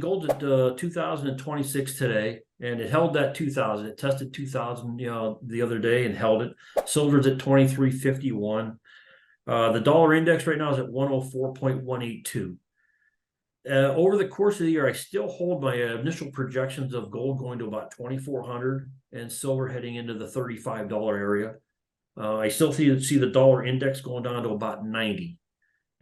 Gold's at 2026 today, and it held that 2000. It tested 2000, the other day and held it. Silver's at 23.51. The dollar index right now is at 104.182. Over the course of the year, I still hold my initial projections of gold going to about 2,400 and silver heading into the $35 area. I still see the dollar index going down to about 90.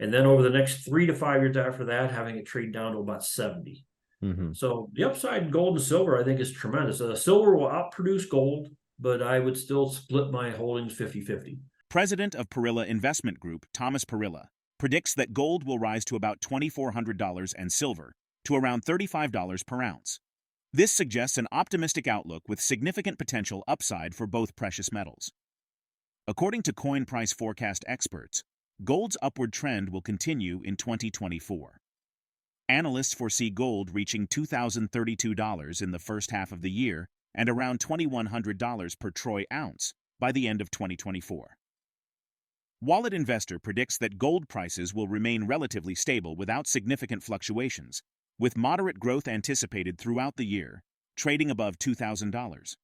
And then over the next 3 to 5 years after that, having it trade down to about 70. Mm-hmm. So the upside in gold and silver, I think, is tremendous. Silver will outproduce gold, but I would still split my holdings 50-50. President of Parilla Investment Group, ThomasParilla, predicts that gold will rise to about $2,400 and silver to around $35 per ounce. This suggests an optimistic outlook with significant potential upside for both precious metals. According to coin price forecast experts, gold's upward trend will continue in 2024. Analysts foresee gold reaching $2,032 in the first half of the year and around $2,100 per troy ounce by the end of 2024. Wallet Investor predicts that gold prices will remain relatively stable without significant fluctuations, with moderate growth anticipated throughout the year, trading above $2,000.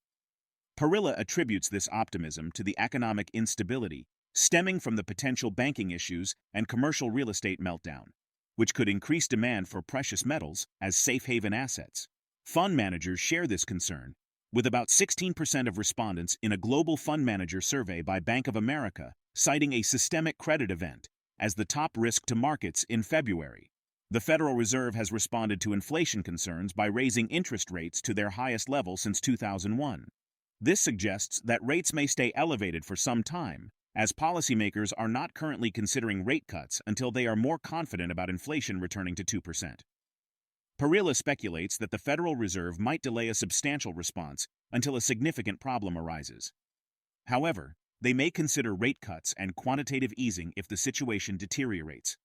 Parilla attributes this optimism to the economic instability stemming from the potential banking issues and commercial real estate meltdown, which could increase demand for precious metals as safe haven assets. Fund managers share this concern, with about 16% of respondents in a global fund manager survey by Bank of America citing a systemic credit event as the top risk to markets in February. The Federal Reserve has responded to inflation concerns by raising interest rates to their highest level since 2001. This suggests that rates may stay elevated for some time, as policymakers are not currently considering rate cuts until they are more confident about inflation returning to 2%. Parilla speculates that the Federal Reserve might delay a substantial response until a significant problem arises. However, they may consider rate cuts and quantitative easing if the situation deteriorates.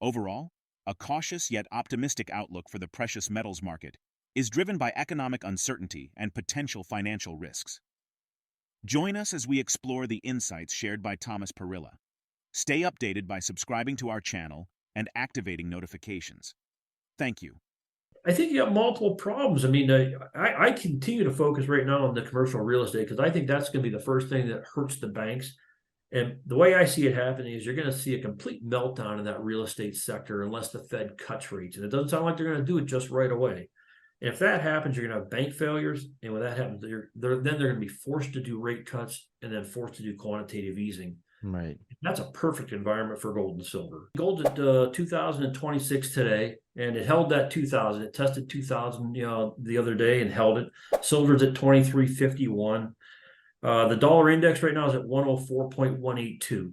Overall, a cautious yet optimistic outlook for the precious metals market is driven by economic uncertainty and potential financial risks. Join us as we explore the insights shared by ThomasParilla. Stay updated by subscribing to our channel and activating notifications. Thank you. I think you have multiple problems. I mean, I continue to focus right now on the commercial real estate because I think that's going to be the first thing that hurts the banks. And the way I see it happening is you're going to see a complete meltdown in that real estate sector unless the Fed cuts rates. And it doesn't sound like they're going to do it just right away. And if that happens, you're going to have bank failures. And when that happens, then they're going to be forced to do rate cuts and then forced to do quantitative easing. Right. That's a perfect environment for gold and silver. Gold's at 2026 today, and it held that 2000. It tested 2000, the other day and held it. Silver's at 23.51. The dollar index right now is at 104.182.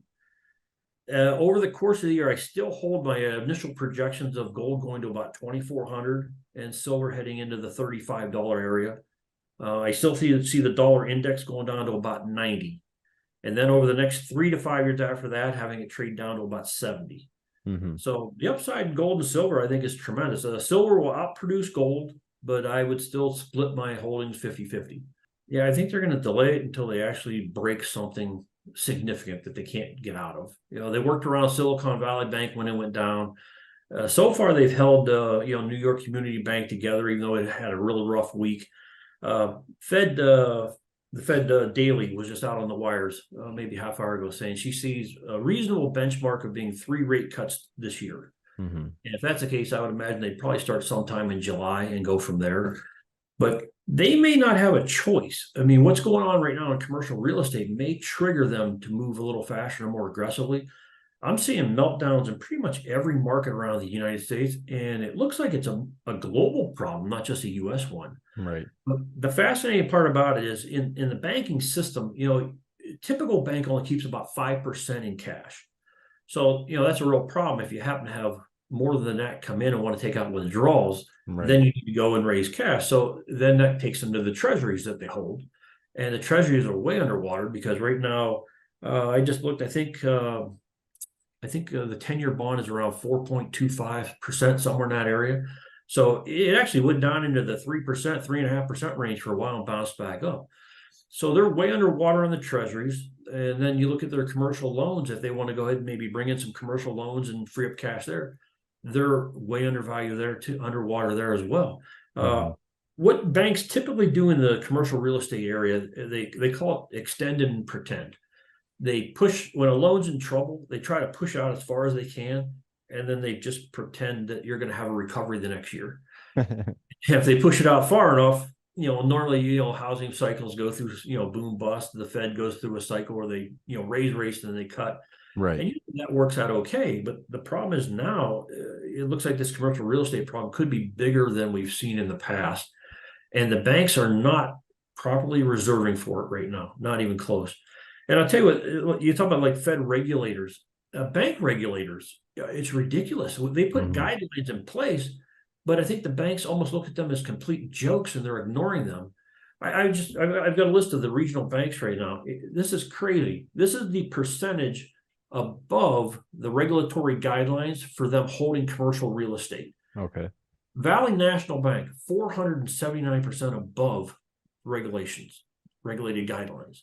Over the course of the year, I still hold my initial projections of gold going to about 2,400 and silver heading into the $35 area. I still see the dollar index going down to about 90. And then over the next 3 to 5 years after that, having it trade down to about 70. Mm-hmm. So the upside in gold and silver, I think, is tremendous. Silver will outproduce gold, but I would still split my holdings 50-50. Yeah, I think they're going to delay it until they actually break something significant that they can't get out of. They worked around Silicon Valley Bank when it went down. So far, they've held, New York Community Bank together, even though it had a really rough week. The Fed Daily was just out on the wires maybe half hour ago saying she sees a reasonable benchmark of being 3 rate cuts this year. Mm-hmm. And if that's the case, I would imagine they'd probably start sometime in July and go from there. But they may not have a choice. I mean, what's going on right now in commercial real estate may trigger them to move a little faster and more aggressively. I'm seeing meltdowns in pretty much every market around the United States, and it looks like it's a global problem, not just a U.S. one. Right. But the fascinating part about it is in the banking system, a typical bank only keeps about 5% in cash. So, that's a real problem. If you happen to have more than that come in and want to take out withdrawals, Right. then you need to go and raise cash. So then that takes them to the treasuries that they hold. And the treasuries are way underwater because right now, I just looked, I think the 10-year bond is around 4.25%, somewhere in that area. So it actually went down into the 3%, 3.5% range for a while and bounced back up. So they're way underwater on the treasuries. And then you look at their commercial loans, if they want to go ahead and maybe bring in some commercial loans and free up cash there, they're way undervalued there too, underwater there as well. Mhm. What banks typically do in the commercial real estate area, they call it extend and pretend. They push when a loan's in trouble, they try to push out as far as they can, and then they just pretend that you're going to have a recovery the next year. If they push it out far enough, normally, housing cycles go through, boom bust. The Fed goes through a cycle where they, raise rates and then they cut. Right. And that works out okay. But the problem is now, it looks like this commercial real estate problem could be bigger than we've seen in the past. And the banks are not properly reserving for it right now, not even close. And I'll tell you what, you talk about like Fed regulators, bank regulators, it's ridiculous. They put Mhm. guidelines in place, but I think the banks almost look at them as complete jokes and they're ignoring them. I've got a list of the regional banks right now. This is crazy. This is the percentage above the regulatory guidelines for them holding commercial real estate. Okay. Valley National Bank, 479% above regulations, regulated guidelines.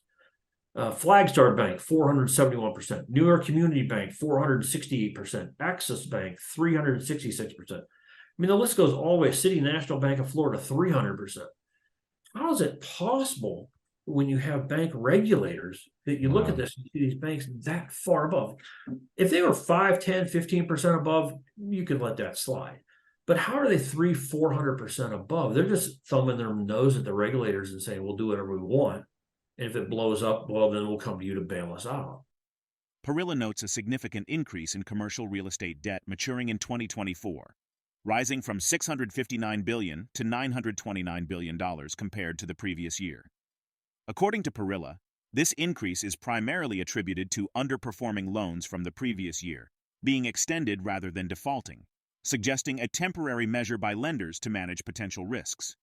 Flagstar Bank, 471%. New York Community Bank, 468%. Axis Bank, 366%. I mean, the list goes all the way. City National Bank of Florida, 300%. How is it possible when you have bank regulators that you look at this and see these banks that far above? If they were 5, 10, 15% above, you could let that slide. But how are they 400% above? They're just thumbing their nose at the regulators and saying, we'll do whatever we want. And if it blows up, well, then we'll come to you to bail us out. Parilla notes a significant increase in commercial real estate debt maturing in 2024, rising from $659 billion to $929 billion compared to the previous year. According to Parilla, this increase is primarily attributed to underperforming loans from the previous year being extended rather than defaulting, suggesting a temporary measure by lenders to manage potential risks.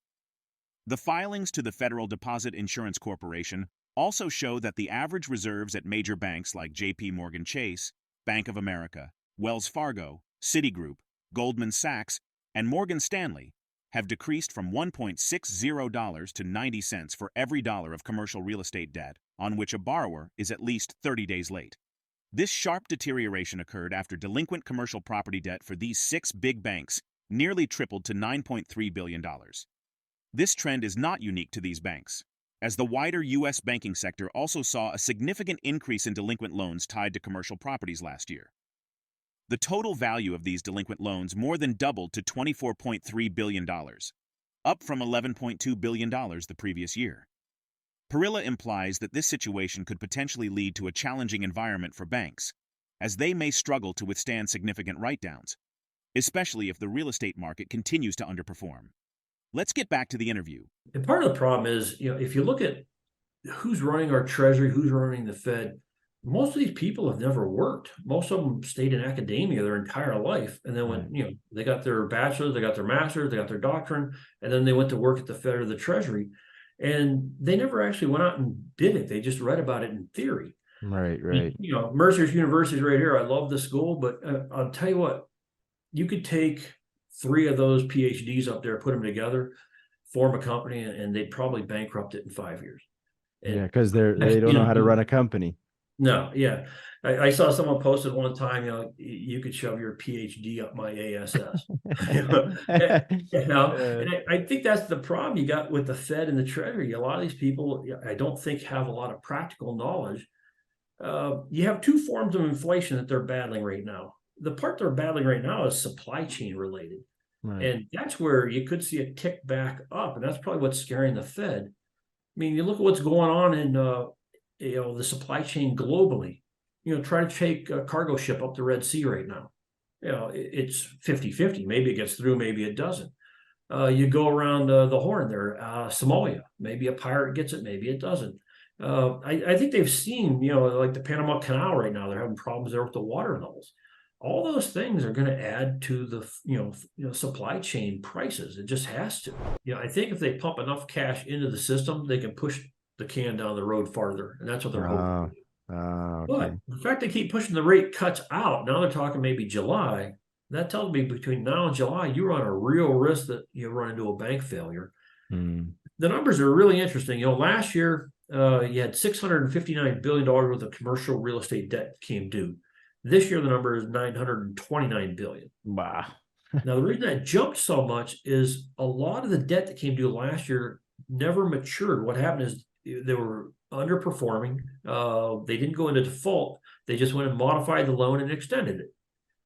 The filings to the Federal Deposit Insurance Corporation also show that the average reserves at major banks like J.P. Morgan Chase, Bank of America, Wells Fargo, Citigroup, Goldman Sachs, and Morgan Stanley have decreased from $1.60 to 90 cents for every dollar of commercial real estate debt on which a borrower is at least 30 days late. This sharp deterioration occurred after delinquent commercial property debt for these 6 big banks nearly tripled to $9.3 billion. This trend is not unique to these banks, as the wider U.S. banking sector also saw a significant increase in delinquent loans tied to commercial properties last year. The total value of these delinquent loans more than doubled to $24.3 billion, up from $11.2 billion the previous year. Parilla implies that this situation could potentially lead to a challenging environment for banks, as they may struggle to withstand significant write-downs, especially if the real estate market continues to underperform. Let's get back to the interview. And part of the problem is, if you look at who's running our treasury, who's running the Fed, most of these people have never worked. Most of them stayed in academia their entire life. And then when, they got their bachelor's, they got their master's, they got their doctorate, and then they went to work at the Fed or the Treasury. And they never actually went out and did it. They just read about it in theory. Right. Mercer's University is right here. I love the school, but I'll tell you what, you could take 3 of those PhDs up there, put them together, form a company, and they'd probably bankrupt it in 5 years. Yeah, because they don't know how to run a company. No, yeah. I saw someone posted one time, you could shove your PhD up my ASS. And I think that's the problem you got with the Fed and the Treasury. A lot of these people, I don't think, have a lot of practical knowledge. You have 2 forms of inflation that they're battling right now. The part they're battling right now is supply chain related. Right. And that's where you could see a tick back up. And that's probably what's scaring the Fed. I mean, you look at what's going on in the supply chain globally. Try to take a cargo ship up the Red Sea right now. It's 50-50. Maybe it gets through, maybe it doesn't. You go around the Horn there, Somalia. Maybe a pirate gets it, maybe it doesn't. I think they've seen, like the Panama Canal right now. They're having problems there with the water levels. All those things are going to add to the supply chain prices. It just has to. I think if they pump enough cash into the system, they can push the can down the road farther, and that's what they're hoping. Okay. But the fact they keep pushing the rate cuts out, now they're talking maybe July. That tells me between now and July, you run a real risk that you run into a bank failure. The numbers are really interesting. Last year you had $659 billion worth of commercial real estate debt came due. This year, the number is 929 billion. Wow. Now, the reason that jumped so much is a lot of the debt that came due last year never matured. What happened is they were underperforming. They didn't go into default. They just went and modified the loan and extended it.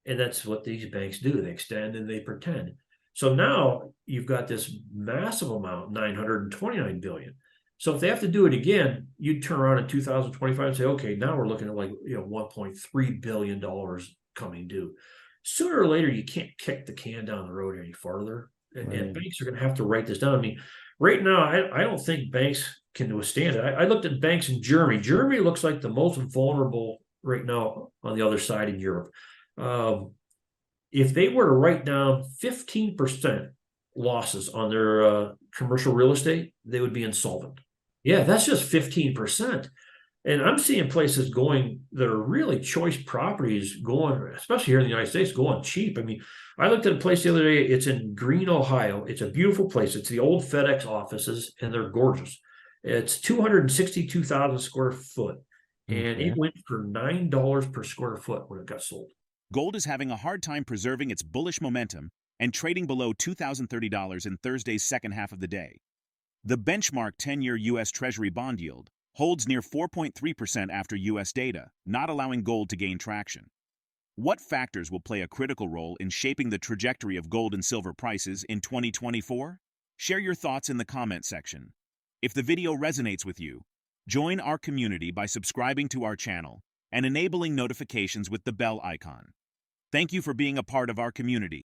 And that's what these banks do. They extend and they pretend. So now you've got this massive amount, 929 billion. So if they have to do it again, you'd turn around in 2025 and say, okay, now we're looking at like, $1.3 billion coming due. Sooner or later, you can't kick the can down the road any farther. And banks are going to have to write this down. I mean, right now, I don't think banks can withstand it. I looked at banks in Germany. Germany looks like the most vulnerable right now on the other side in Europe. If they were to write down 15% losses on their commercial real estate, they would be insolvent. Yeah, that's just 15%. And I'm seeing places going that are really choice properties going, especially here in the United States, going cheap. I mean, I looked at a place the other day. It's in Greene, Ohio. It's a beautiful place. It's the old FedEx offices, and they're gorgeous. It's 262,000 square foot, and it went for $9 per square foot when it got sold. Gold is having a hard time preserving its bullish momentum and trading below $2,030 in Thursday's second half of the day. The benchmark 10-year U.S. Treasury bond yield holds near 4.3% after U.S. data, not allowing gold to gain traction. What factors will play a critical role in shaping the trajectory of gold and silver prices in 2024? Share your thoughts in the comment section. If the video resonates with you, join our community by subscribing to our channel and enabling notifications with the bell icon. Thank you for being a part of our community.